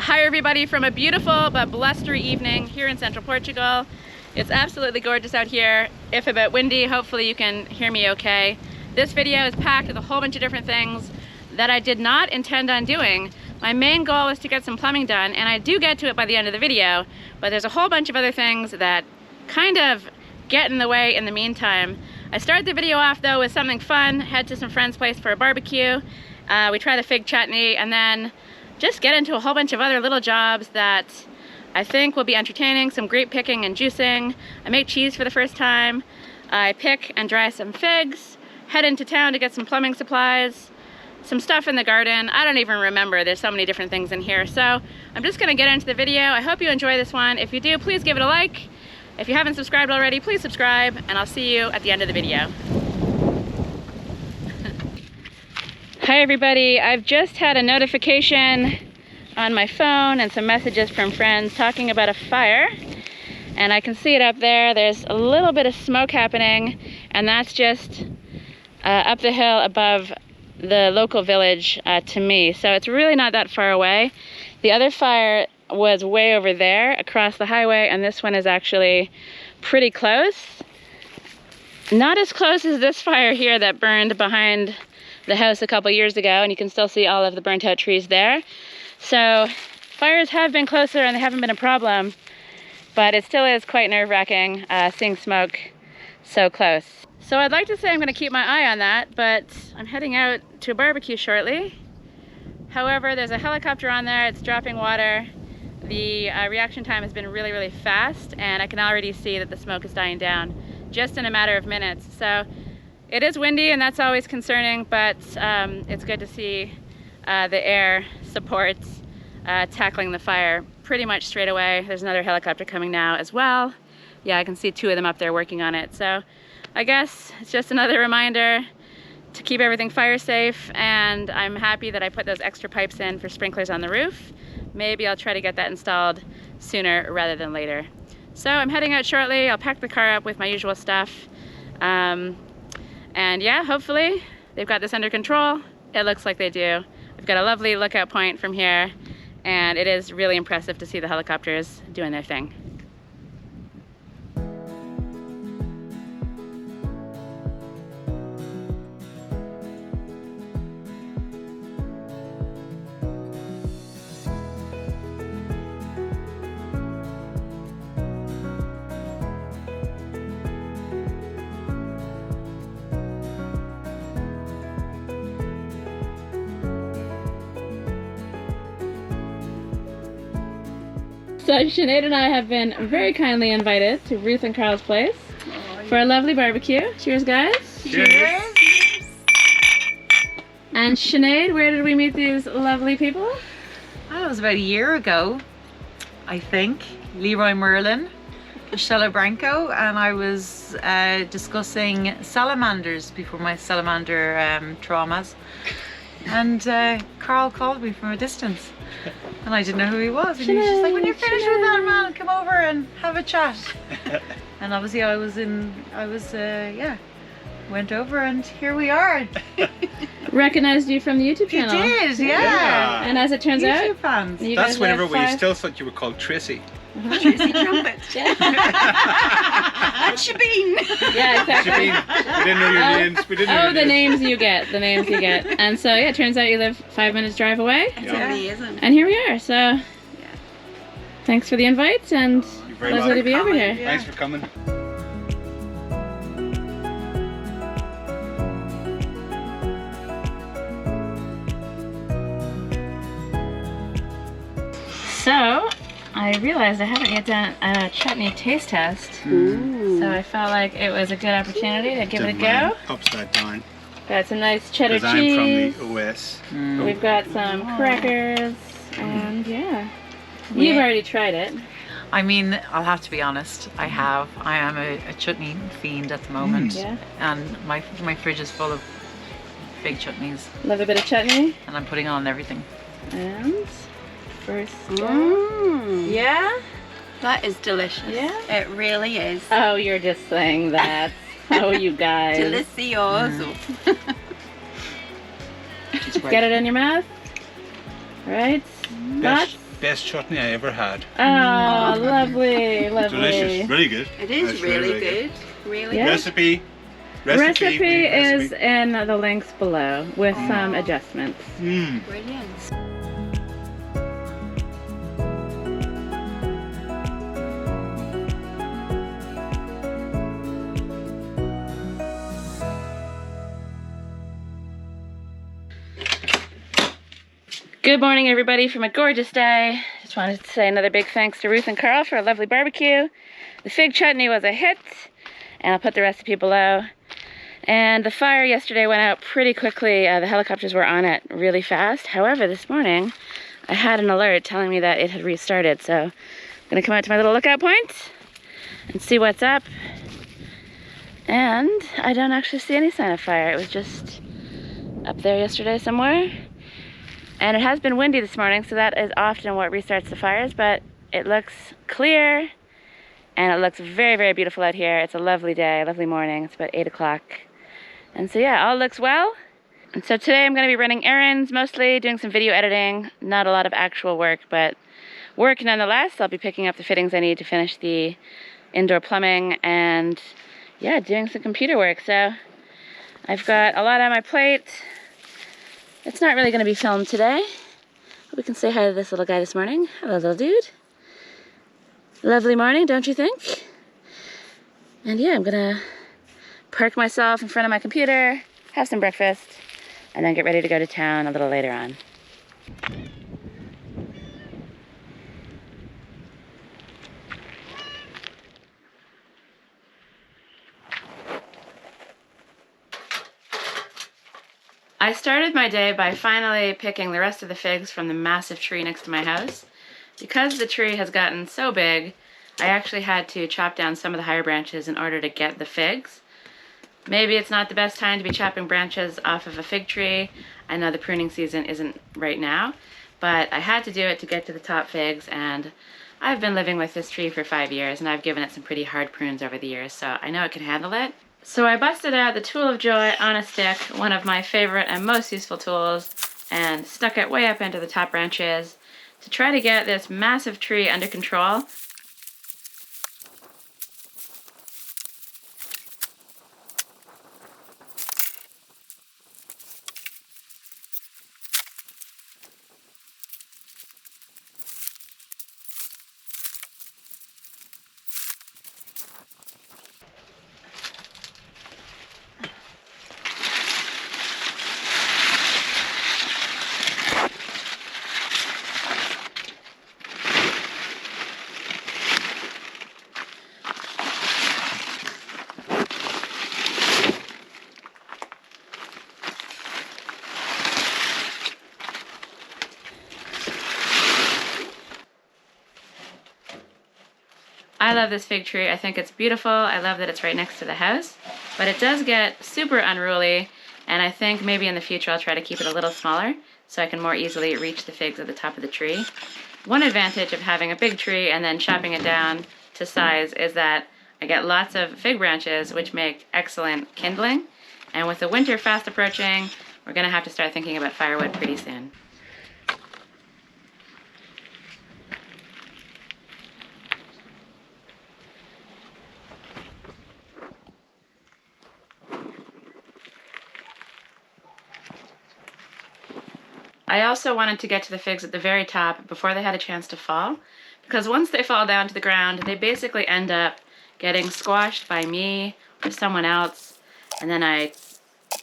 Hi everybody from a beautiful but blustery evening here in Central Portugal. It's absolutely gorgeous out here, if a bit windy. Hopefully you can hear me okay. This video is packed with a whole bunch of different things that I did not intend on doing. My main goal was to get some plumbing done, and I do get to it by the end of the video, but there's a whole bunch of other things that kind of get in the way in the meantime. I started the video off though with something fun, head to some friend's place for a barbecue. We try the fig chutney, and then just get into a whole bunch of other little jobs that I think will be entertaining. Some grape picking and juicing. I make cheese for the first time. I pick and dry some figs. Head into town to get some plumbing supplies. Some stuff in the garden. I don't even remember. There's so many different things in here. So I'm just gonna get into the video. I hope you enjoy this one. If you do, please give it a like. If you haven't subscribed already, please subscribe, and I'll see you at the end of the video. Hi everybody, I've just had a notification on my phone and some messages from friends talking about a fire, and I can see it up there. There's a little bit of smoke happening, and that's just up the hill above the local village to me, so it's really not that far away. The other fire was way over there across the highway, and this one is actually pretty close. Not as close as this fire here that burned behind the house a couple years ago, and you can still see all of the burnt out trees there. So fires have been closer and they haven't been a problem, but it still is quite nerve-wracking seeing smoke so close. So I'd like to say I'm going to keep my eye on that, but I'm heading out to a barbecue shortly. However, there's a helicopter on there, it's dropping water. The reaction time has been really, really fast, and I can already see that the smoke is dying down just in a matter of minutes. So it is windy, and that's always concerning, but it's good to see the air support tackling the fire pretty much straight away. There's another helicopter coming now as well. Yeah, I can see two of them up there working on it. So I guess it's just another reminder to keep everything fire safe, and I'm happy that I put those extra pipes in for sprinklers on the roof. Maybe I'll try to get that installed sooner rather than later. So I'm heading out shortly. I'll pack the car up with my usual stuff. And yeah, hopefully they've got this under control. It looks like they do. We've got a lovely lookout point from here, and it is really impressive to see the helicopters doing their thing. So Sinead and I have been very kindly invited to Ruth and Carl's place for a lovely barbecue. Cheers, guys. Cheers. And Sinead, where did we meet these lovely people? Oh, it was about a year ago, I think. Leroy Merlin, Michelle Branco, and I was discussing salamanders before my salamander traumas. And Carl called me from a distance, and I didn't know who he was. And he was just like, "When you're finished with that, man, come over and have a chat." And obviously, went over, and here we are. Recognized you from the YouTube channel. You did, yeah. And as it turns out, YouTube fans. That's whenever we still thought you were called Tracy. Tracy Trumpet. Yeah. And Shabeen. Yeah, exactly. We didn't know your names. We didn't know your the names you get. The names you get. And so, yeah, it turns out you live 5 minutes drive away. It's amazing. And here we are. So, thanks for the invite, and You're very lovely to be over here. Thanks for coming. So, I realized I haven't yet done a chutney taste test. So I felt like it was a good opportunity to give it a go. Upside down. Got some nice cheddar Because cheese. I'm from the OS. We've got some crackers, and yeah. You've already tried it. I mean, I'll have to be honest. I am a chutney fiend at the moment. Yeah. And my fridge is full of fig chutneys. Love a bit of chutney. And I'm putting on everything. And first yeah? That is delicious. Yeah? It really is. Oh, you're just saying that. Oh, you guys. Delicioso. Get it in your mouth. Right? Thoughts? best chutney I ever had. Oh, lovely, lovely. Delicious, really good. It is That's really good. Really Yeah. Recipe. Recipe is recipe. in the links below with some adjustments. Mm. brilliant. Good morning, everybody, from a gorgeous day. Just wanted to say another big thanks to Ruth and Carl for a lovely barbecue. The fig chutney was a hit, and I'll put the recipe below. And the fire yesterday went out pretty quickly. The helicopters were on it really fast. However, this morning, I had an alert telling me that it had restarted. So I'm gonna come out to my little lookout point and see what's up. And I don't actually see any sign of fire. It was just up there yesterday somewhere. And it has been windy this morning, so that is often what restarts the fires, but it looks clear and it looks very, very beautiful out here. It's a lovely day, lovely morning. It's about 8 o'clock. And so yeah, all looks well. And so today I'm gonna be running errands mostly, doing some video editing, not a lot of actual work, but work nonetheless. I'll be picking up the fittings I need to finish the indoor plumbing and yeah, doing some computer work. So I've got a lot on my plate. It's not really going to be filmed today, but we can say hi to this little guy this morning. Hello, little dude. Lovely morning, don't you think? And yeah, I'm going to park myself in front of my computer, have some breakfast, and then get ready to go to town a little later on. I started my day by finally picking the rest of the figs from the massive tree next to my house. Because the tree has gotten so big, I actually had to chop down some of the higher branches in order to get the figs. Maybe it's not the best time to be chopping branches off of a fig tree. I know the pruning season isn't right now, but I had to do it to get to the top figs, and I've been living with this tree for 5 years, and I've given it some pretty hard prunes over the years, so I know it can handle it. So I busted out the tool of joy on a stick, one of my favorite and most useful tools, and stuck it way up into the top branches to try to get this massive tree under control. I love this fig tree. I think it's beautiful. I love that it's right next to the house, but it does get super unruly, and I think maybe in the future I'll try to keep it a little smaller so I can more easily reach the figs at the top of the tree. One advantage of having a big tree and then chopping it down to size is that I get lots of fig branches, which make excellent kindling, and with the winter fast approaching, we're gonna have to start thinking about firewood pretty soon. I also wanted to get to the figs at the very top before they had a chance to fall, because once they fall down to the ground, they basically end up getting squashed by me or someone else, and then I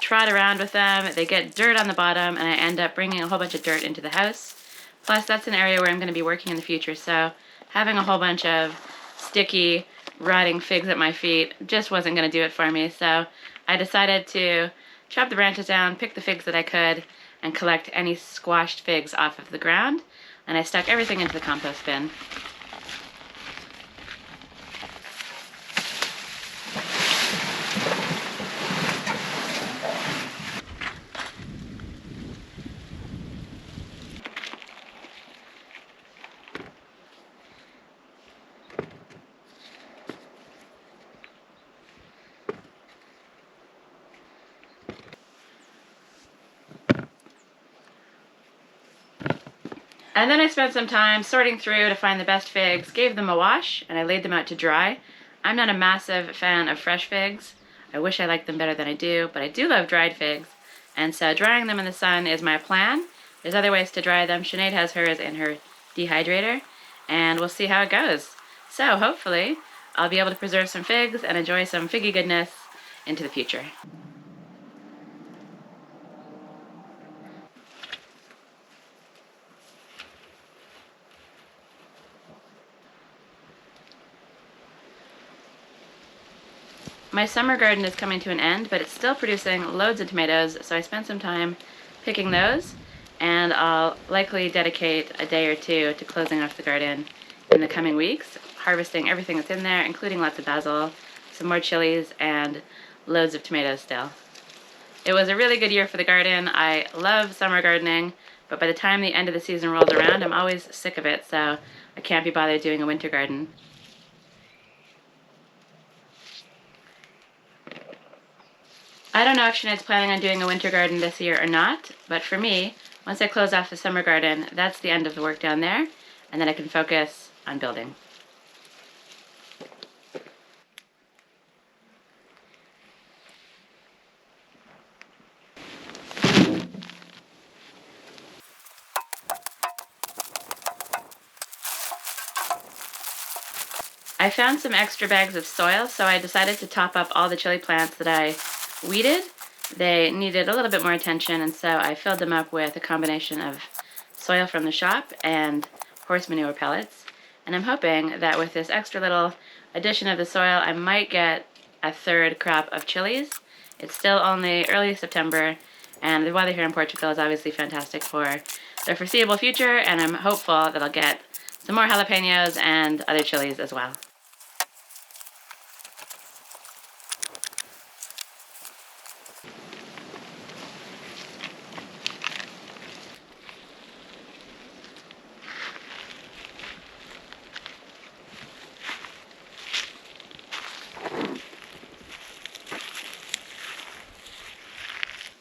trot around with them, they get dirt on the bottom, and I end up bringing a whole bunch of dirt into the house. Plus, that's an area where I'm going to be working in the future, so having a whole bunch of sticky, rotting figs at my feet just wasn't going to do it for me, so I decided to chop the branches down, pick the figs that I could, and collect any squashed figs off of the ground, and I stuck everything into the compost bin. And then I spent some time sorting through to find the best figs, gave them a wash, and I laid them out to dry. I'm not a massive fan of fresh figs. I wish I liked them better than I do, but I do love dried figs. And so drying them in the sun is my plan. There's other ways to dry them. Sinead has hers in her dehydrator, and we'll see how it goes. So hopefully I'll be able to preserve some figs and enjoy some figgy goodness into the future. My summer garden is coming to an end, but it's still producing loads of tomatoes, so I spent some time picking those, and I'll likely dedicate a day or two to closing off the garden in the coming weeks, harvesting everything that's in there, including lots of basil, some more chilies, and loads of tomatoes still. It was a really good year for the garden. I love summer gardening, but by the time the end of the season rolls around, I'm always sick of it, so I can't be bothered doing a winter garden. I don't know if Sinead's planning on doing a winter garden this year or not, but for me, once I close off the summer garden, that's the end of the work down there, and then I can focus on building. I found some extra bags of soil, so I decided to top up all the chili plants that I weeded. They needed a little bit more attention, and so I filled them up with a combination of soil from the shop and horse manure pellets. And I'm hoping that with this extra little addition of the soil, I might get a third crop of chilies. It's still only early September, and the weather here in Portugal is obviously fantastic for the foreseeable future, and I'm hopeful that I'll get some more jalapenos and other chilies as well.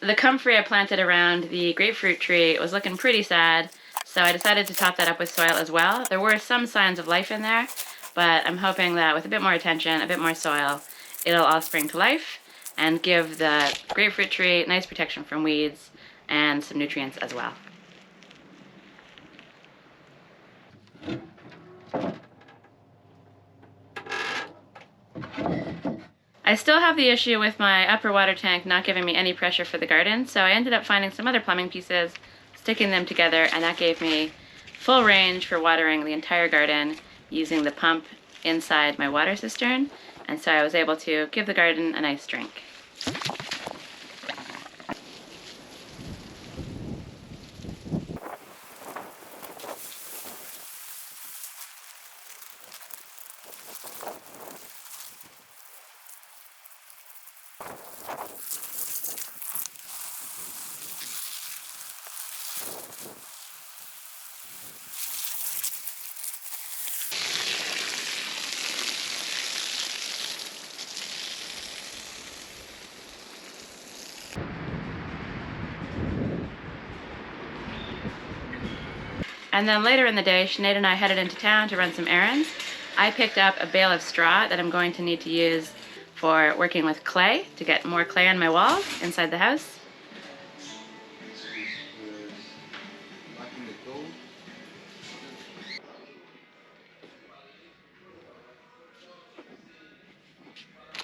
The comfrey I planted around the grapefruit tree was looking pretty sad, so I decided to top that up with soil as well. There were some signs of life in there, but I'm hoping that with a bit more attention, a bit more soil, it'll all spring to life and give the grapefruit tree nice protection from weeds and some nutrients as well. I still have the issue with my upper water tank not giving me any pressure for the garden, so I ended up finding some other plumbing pieces, sticking them together, and that gave me full range for watering the entire garden using the pump inside my water cistern, and so I was able to give the garden a nice drink. And then later in the day, Sinead and I headed into town to run some errands. I picked up a bale of straw that I'm going to need to use for working with clay, to get more clay on my walls inside the house.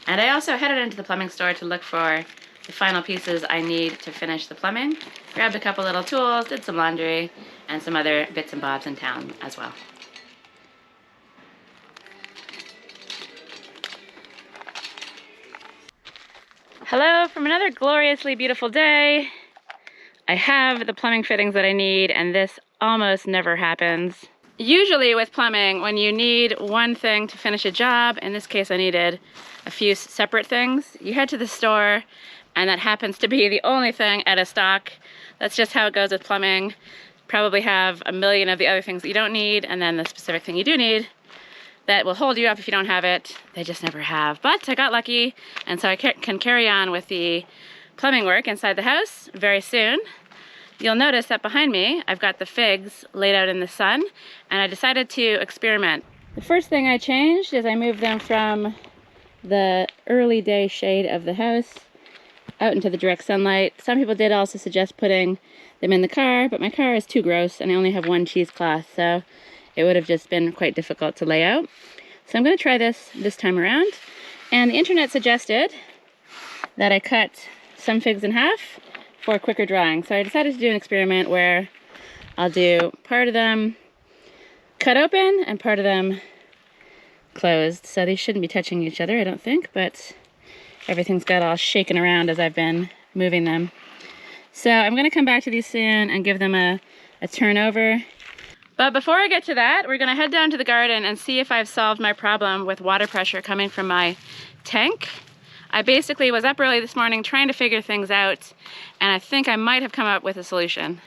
And I also headed into the plumbing store to look for the final pieces I need to finish the plumbing. Grabbed a couple little tools, did some laundry, and some other bits and bobs in town as well. Hello from another gloriously beautiful day. I have the plumbing fittings that I need, and this almost never happens. Usually with plumbing, when you need one thing to finish a job, in this case I needed a few separate things, you head to the store and that happens to be the only thing out of stock. That's just how it goes with plumbing. Probably have a million of the other things that you don't need, and then the specific thing you do need that will hold you up if you don't have it, they just never have. But I got lucky, and so I can carry on with the plumbing work inside the house very soon. you'll notice that behind me, I've got the figs laid out in the sun, and I decided to experiment. The first thing I changed is I moved them from the early day shade of the house out into the direct sunlight. Some people did also suggest putting them in the car, but my car is too gross and I only have one cheesecloth, so it would have just been quite difficult to lay out. So I'm going to try this time around. And the internet suggested that I cut some figs in half for quicker drying. So I decided to do an experiment where I'll do part of them cut open and part of them closed. So these shouldn't be touching each other, I don't think, but everything's got all shaken around as I've been moving them. So I'm going to come back to these soon and give them a turn over. But before I get to that, we're going to head down to the garden and see if I've solved my problem with water pressure coming from my tank. I basically was up early this morning trying to figure things out, and I think I might have come up with a solution.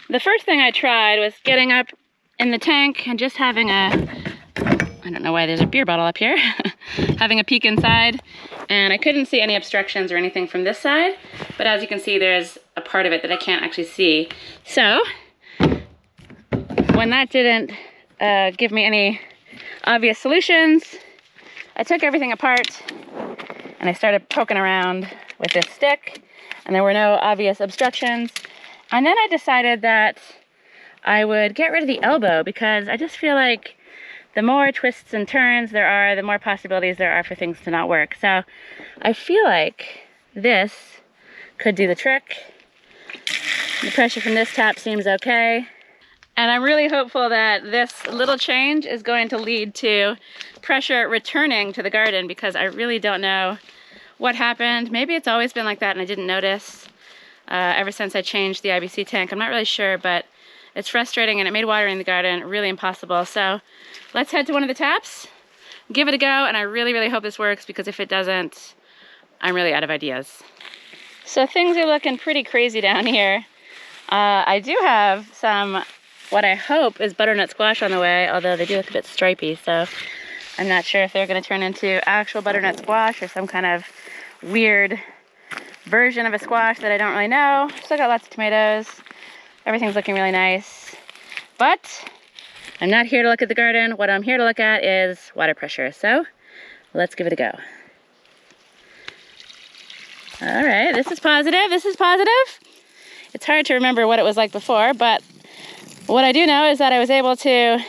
The first thing I tried was getting up in the tank and just having I don't know why there's a beer bottle up here, having a peek inside, and I couldn't see any obstructions or anything from this side, but as you can see, there's a part of it that I can't actually see. So when that didn't give me any obvious solutions, I took everything apart and I started poking around with this stick, and there were no obvious obstructions. And then I decided that I would get rid of the elbow, because I just feel like the more twists and turns there are, the more possibilities there are for things to not work. So I feel like this could do the trick. The pressure from this tap seems okay. And I'm really hopeful that this little change is going to lead to pressure returning to the garden, because I really don't know what happened. Maybe it's always been like that and I didn't notice ever since I changed the IBC tank. I'm not really sure, but it's frustrating and it made watering the garden really impossible. So let's head to one of the taps, give it a go, and I really, really hope this works, because if it doesn't, I'm really out of ideas. So things are looking pretty crazy down here. I do have some, what I hope is butternut squash on the way, although they do look a bit stripy, so I'm not sure if they're going to turn into actual butternut squash or some kind of weird version of a squash that I don't really know. Still got lots of tomatoes. Everything's looking really nice, but I'm not here to look at the garden. What I'm here to look at is water pressure, so let's give it a go. All right, this is positive, this is positive. It's hard to remember what it was like before, but what I do know is that I was able to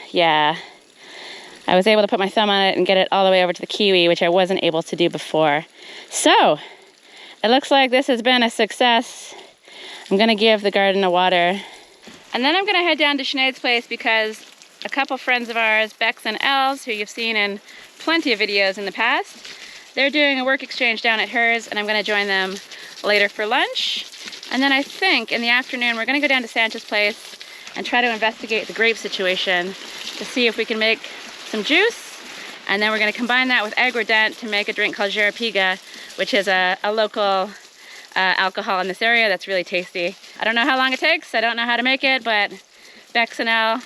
put my thumb on it and get it all the way over to the kiwi, which I wasn't able to do before. So it looks like this has been a success. I'm gonna give the garden a water. And then I'm gonna head down to Sinead's place, because a couple friends of ours, Bex and Els, who you've seen in plenty of videos in the past, they're doing a work exchange down at hers, and I'm gonna join them later for lunch. And then I think in the afternoon, we're gonna go down to Santa's place and try to investigate the grape situation to see if we can make some juice. And then we're gonna combine that with aguardent to make a drink called Jarapiga, which is a local alcohol in this area that's really tasty. I don't know how long it takes, I don't know how to make it, but Bex and Elle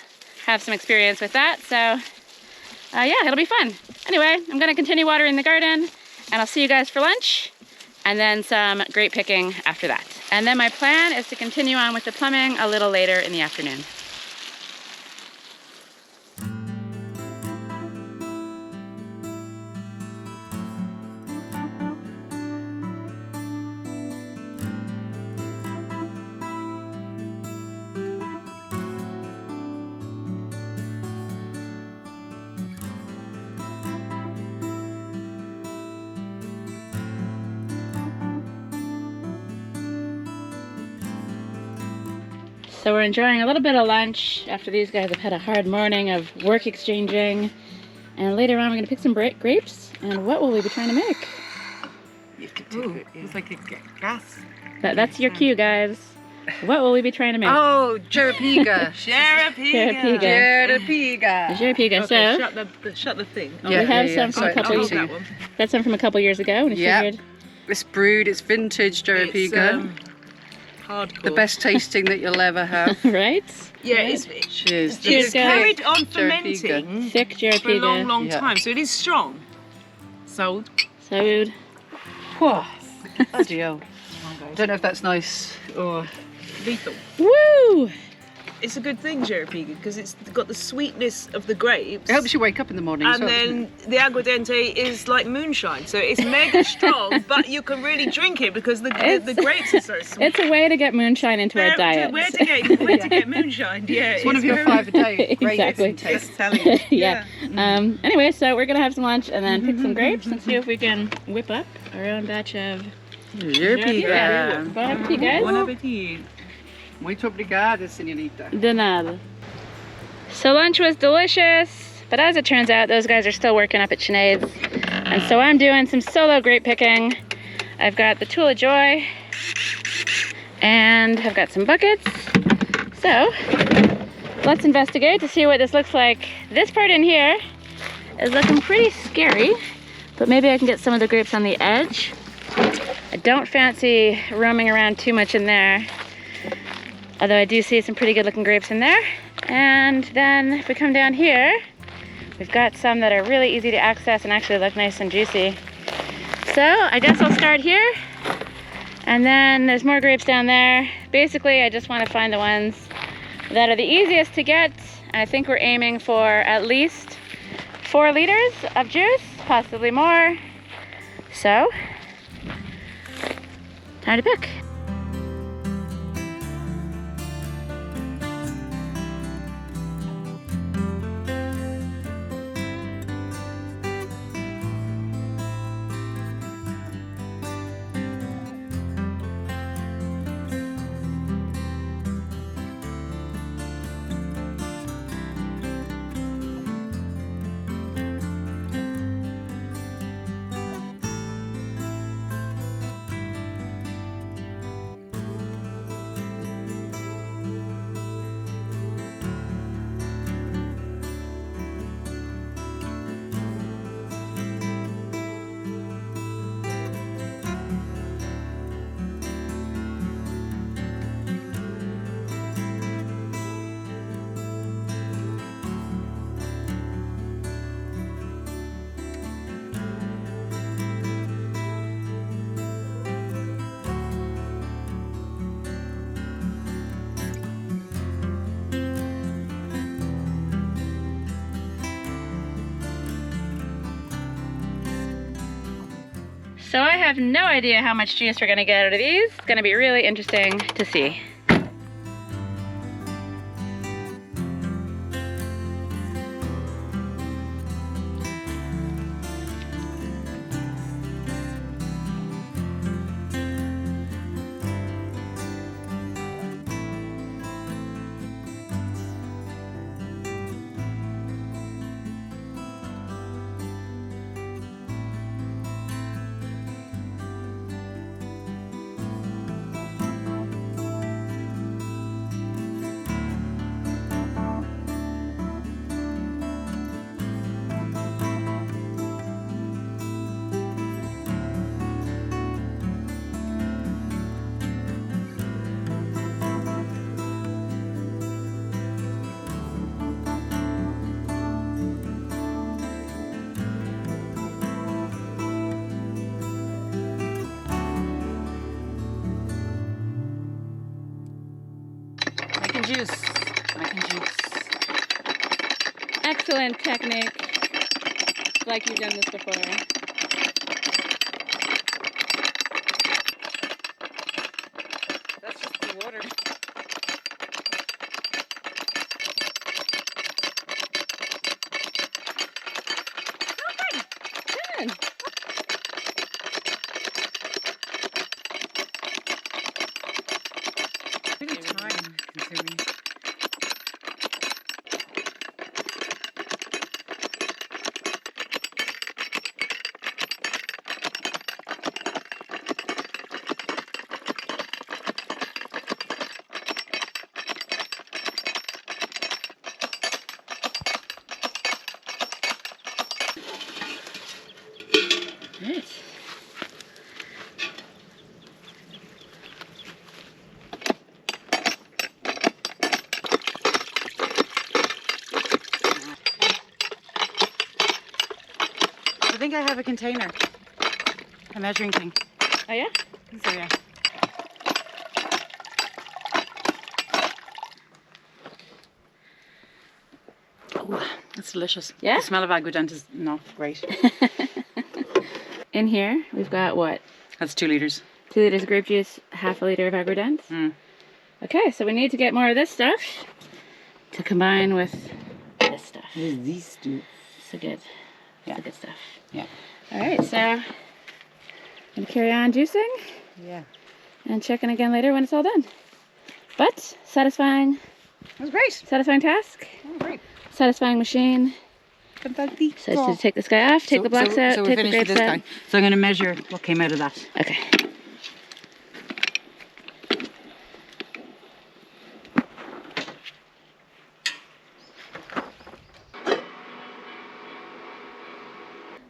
have some experience with that, so yeah, it'll be fun. Anyway, I'm gonna continue watering the garden, and I'll see you guys for lunch, and then some grape picking after that. And then my plan is to continue on with the plumbing a little later in the afternoon. So we're enjoying a little bit of lunch after these guys have had a hard morning of work exchanging. And later on we're going to pick some grapes. And what will we be trying to make? Ooh, it's like a gas. That's your cue, guys. What will we be trying to make? Oh, Jarapiga. Jarapiga. Jarapiga. So Shut the thing. we have some from a couple years ago. That's some from a couple years ago. And Yep. It's brewed, it's vintage Jarapiga. Hardcore. The best tasting that you'll ever have. Right? Yeah, Cheers. Cheers, it's guys. carried on Jarapiga. fermenting Thick for a Jarapiga. long Yeah. time, so it is strong. Sold. Sold. Whoa. Bloody hell. I don't know if that's nice or Lethal. Woo! It's a good thing, Jerepega, because it's got the sweetness of the grapes. It helps you wake up in the morning as And well, doesn't then the aguardente is like moonshine, so it's mega strong, but you can really drink it because the grapes are so sweet. It's a way to get moonshine into our diet. Where to get moonshine? Yeah, It's one of your 5 a day grapes Exactly. and taste. Just telling you. Yeah. Anyway, so we're gonna have some lunch and then pick some grapes and see if we can whip up our own batch of Jerepega. Bon appetit, guys. Bon appetit. Muito obrigada, señorita. De nada. So lunch was delicious, but as it turns out, those guys are still working up at Sinead's. And so I'm doing some solo grape picking. I've got the tool of joy, and I've got some buckets. So let's investigate to see what this looks like. This part in here is looking pretty scary, but maybe I can get some of the grapes on the edge. I don't fancy roaming around too much in there. Although I do see some pretty good looking grapes in there. And then if we come down here, we've got some that are really easy to access and actually look nice and juicy. So I guess I'll start here. And then there's more grapes down there. Basically, I just want to find the ones that are the easiest to get. I think we're aiming for at least 4 liters of juice, possibly more. So, time to pick. So I have no idea how much juice we're gonna get out of these. It's gonna be really interesting to see. Juice. Making juice. Excellent technique. Like you've done this before. That's just the water. Good. Pretty time consuming. Nice. I think I have a container. A measuring thing. Oh yeah? So yeah. Ooh, that's delicious. Yeah? The smell of agudent is not great. In here, we've got what? That's 2 liters. 2 liters of grape juice, half a liter of agudent. Mm. Okay, so we need to get more of this stuff to combine with this stuff. These two. So good. Yeah. The good stuff. Yeah. All right, so I'm gonna carry on juicing Yeah. and check in again later when it's all done. But satisfying. That was great. Satisfying task. Oh, great. Satisfying machine. Fantastic. So to take this guy off, take the blocks out, so we're take the finished with grapes this out. guy. So I'm going to measure what came out of that. Okay.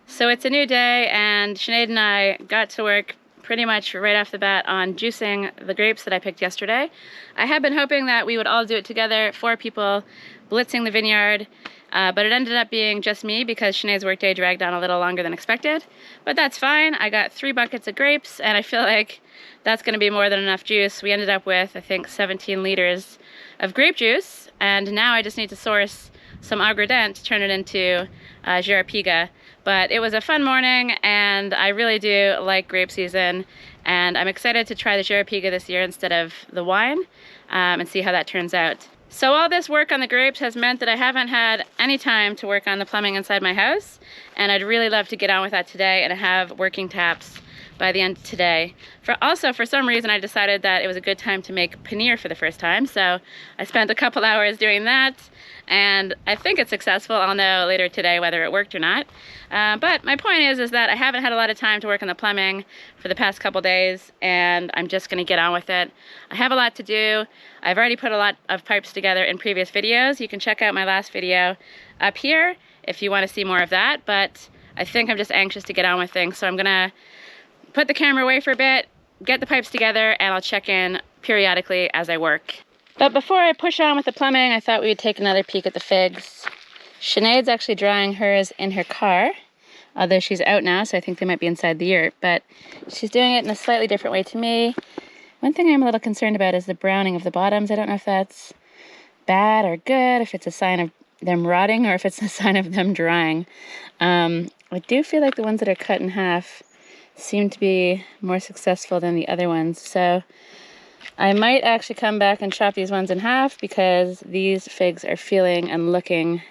So it's a new day, and Sinead and I got to work pretty much right off the bat on juicing the grapes that I picked yesterday. I had been hoping that we would all do it together, 4 people, blitzing the vineyard, but it ended up being just me because Sinead's workday dragged on a little longer than expected. But that's fine. I got 3 buckets of grapes, and I feel like that's going to be more than enough juice. We ended up with, I think, 17 liters of grape juice, and now I just need to source some agudent to turn it into Jarapiga. But it was a fun morning, and I really do like grape season, and I'm excited to try the Jarapiga this year instead of the wine and see how that turns out. So all this work on the grapes has meant that I haven't had any time to work on the plumbing inside my house, and I'd really love to get on with that today and have working taps by the end of today. For some reason, I decided that it was a good time to make paneer for the first time, so I spent a couple hours doing that, and I think it's successful. I'll know later today whether it worked or not. But my point is that I haven't had a lot of time to work on the plumbing for the past couple days, and I'm just gonna get on with it. I have a lot to do. I've already put a lot of pipes together in previous videos. You can check out my last video up here if you want to see more of that, but I think I'm just anxious to get on with things, so I'm gonna put the camera away for a bit, get the pipes together, and I'll check in periodically as I work. But before I push on with the plumbing, I thought we would take another peek at the figs. Sinead's actually drying hers in her car, although she's out now, so I think they might be inside the yurt, but she's doing it in a slightly different way to me. One thing I'm a little concerned about is the browning of the bottoms. I don't know if that's bad or good, if it's a sign of them rotting or if it's a sign of them drying. I do feel like the ones that are cut in half seem to be more successful than the other ones, so I might actually come back and chop these ones in half because these figs are feeling and looking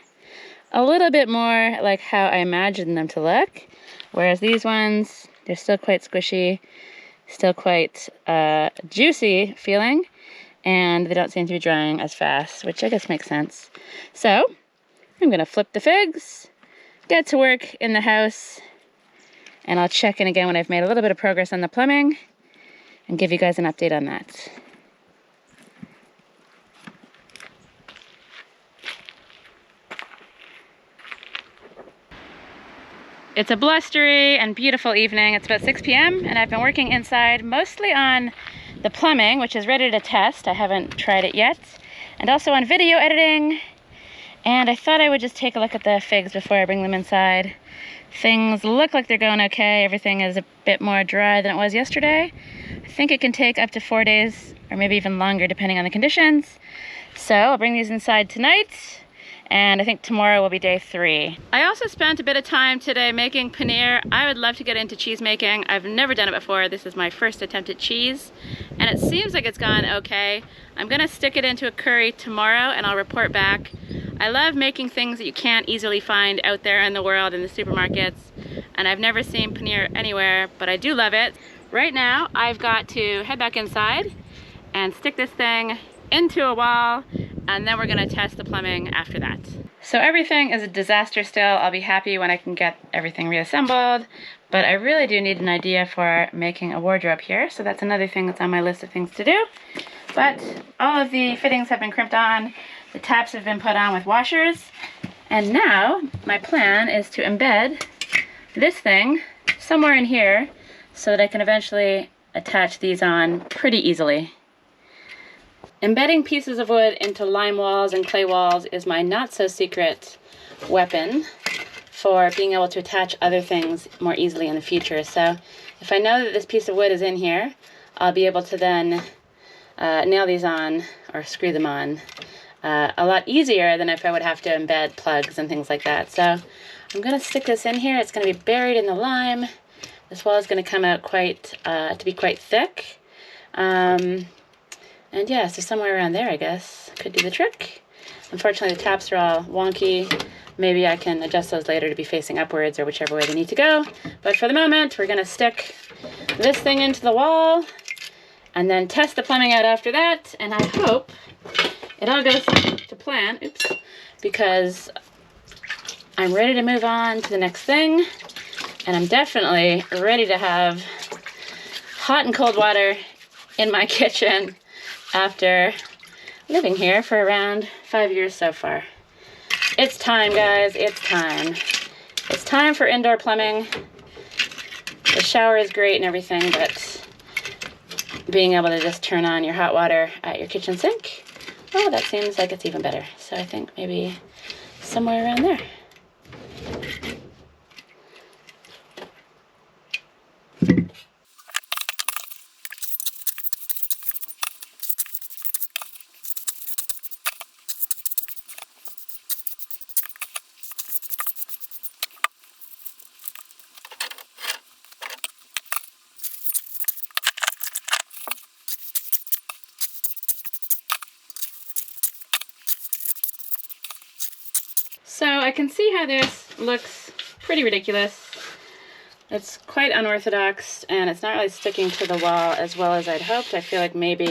a little bit more like how I imagined them to look, whereas these ones, they're still quite squishy, still quite juicy feeling, and they don't seem to be drying as fast, which I guess makes sense. So I'm gonna flip the figs, get to work in the house, and I'll check in again when I've made a little bit of progress on the plumbing and give you guys an update on that. It's a blustery and beautiful evening. It's about 6 p.m. and I've been working inside mostly on the plumbing, which is ready to test. I haven't tried it yet. And also on video editing. And I thought I would just take a look at the figs before I bring them inside. Things look like they're going okay. Everything is a bit more dry than it was yesterday. I think it can take up to 4 days or maybe even longer depending on the conditions. So I'll bring these inside tonight, and I think tomorrow will be day 3. I also spent a bit of time today making paneer. I would love to get into cheese making. I've never done it before. This is my first attempt at cheese, and it seems like it's gone okay. I'm gonna stick it into a curry tomorrow and I'll report back. I love making things that you can't easily find out there in the world in the supermarkets, and I've never seen paneer anywhere, but I do love it. Right now, I've got to head back inside and stick this thing into a wall, and then we're gonna test the plumbing after that. So everything is a disaster still. I'll be happy when I can get everything reassembled, but I really do need an idea for making a wardrobe here, so that's another thing that's on my list of things to do. But all of the fittings have been crimped on, the taps have been put on with washers, and now my plan is to embed this thing somewhere in here so that I can eventually attach these on pretty easily. Embedding pieces of wood into lime walls and clay walls is my not-so-secret weapon for being able to attach other things more easily in the future. So if I know that this piece of wood is in here, I'll be able to then nail these on or screw them on a lot easier than if I would have to embed plugs and things like that. So I'm going to stick this in here. It's going to be buried in the lime. This wall is going to come out to be quite thick. And yeah, so somewhere around there, I guess, could do the trick. Unfortunately, the taps are all wonky. Maybe I can adjust those later to be facing upwards or whichever way they need to go. But for the moment, we're going to stick this thing into the wall and then test the plumbing out after that. And I hope it all goes to plan, because I'm ready to move on to the next thing. And I'm definitely ready to have hot and cold water in my kitchen after living here for around 5 years so far. It's time, guys, it's time. It's time for indoor plumbing. The shower is great and everything, but being able to just turn on your hot water at your kitchen sink, well, that seems like it's even better. So I think maybe somewhere around there. So I can see how this looks pretty ridiculous. It's quite unorthodox and it's not really sticking to the wall as well as I'd hoped. I feel like maybe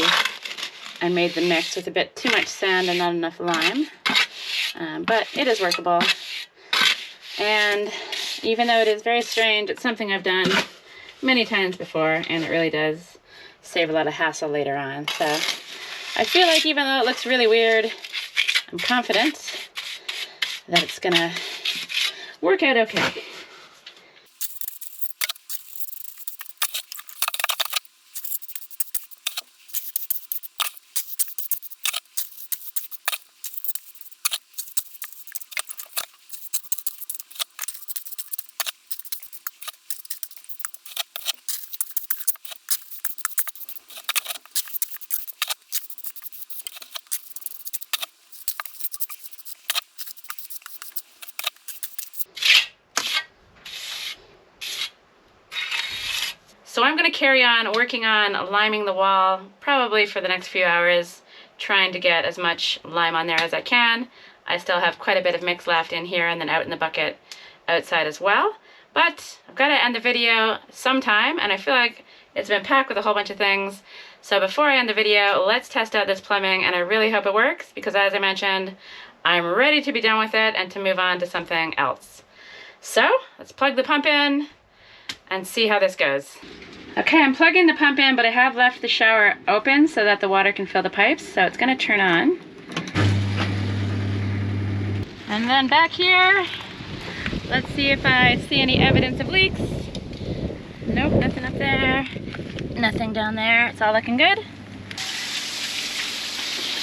I made the mix with a bit too much sand and not enough lime. But it is workable. And even though it is very strange, it's something I've done many times before, and it really does save a lot of hassle later on. So I feel like even though it looks really weird, I'm confident that it's gonna work out okay. So I'm going to carry on working on liming the wall probably for the next few hours, trying to get as much lime on there as I can. I still have quite a bit of mix left in here and then out in the bucket outside as well. But I've got to end the video sometime, and I feel like it's been packed with a whole bunch of things. So before I end the video, let's test out this plumbing, and I really hope it works because, as I mentioned, I'm ready to be done with it and to move on to something else. So let's plug the pump in and see how this goes. Okay, I'm plugging the pump in, but I have left the shower open so that the water can fill the pipes, so it's going to turn on. And then back here, let's see if I see any evidence of leaks. Nope, nothing up there, nothing down there. It's all looking good.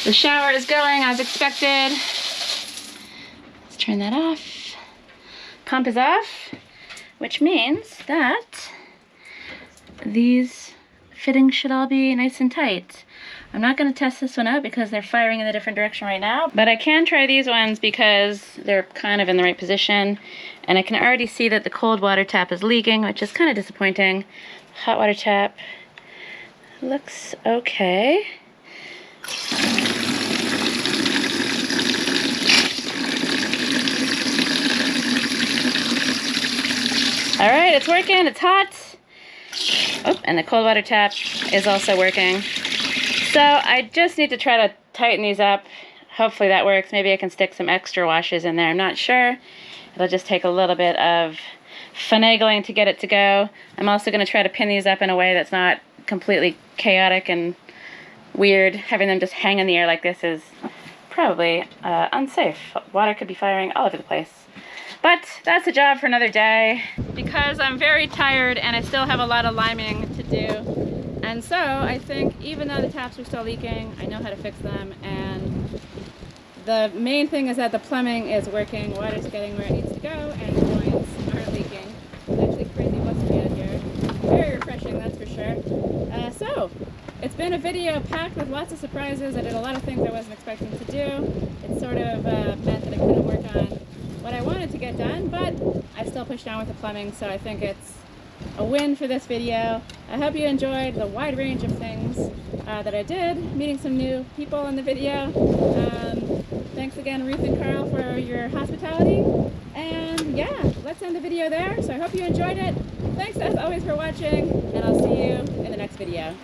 The shower is going as expected. Let's turn that off. Pump is off, which means that these fittings should all be nice and tight. I'm not going to test this one out because they're firing in a different direction right now, but I can try these ones because they're kind of in the right position, and I can already see that the cold water tap is leaking, which is kind of disappointing. Hot water tap looks okay. All right, it's working, it's hot. Oh, and the cold water tap is also working. So I just need to try to tighten these up. Hopefully that works. Maybe I can stick some extra washes in there. I'm not sure. It'll just take a little bit of finagling to get it to go. I'm also going to try to pin these up in a way that's not completely chaotic and weird. Having them just hang in the air like this is probably unsafe. Water could be firing all over the place. But that's a job for another day. Because I'm very tired and I still have a lot of liming to do. And so I think even though the taps are still leaking, I know how to fix them. And the main thing is that the plumbing is working, water's getting where it needs to go, and the joints aren't leaking. It's actually crazy musty out here. Very refreshing, that's for sure. So it's been a video packed with lots of surprises. I did a lot of things I wasn't expecting to do. It sort of meant that I couldn't work on what I wanted to get done, but I still pushed on with the plumbing, so I think it's a win for this video. I hope you enjoyed the wide range of things that I did, meeting some new people in the video. Thanks again, Ruth and Carl, for your hospitality. And yeah, let's end the video there. So I hope you enjoyed it. Thanks as always for watching, and I'll see you in the next video.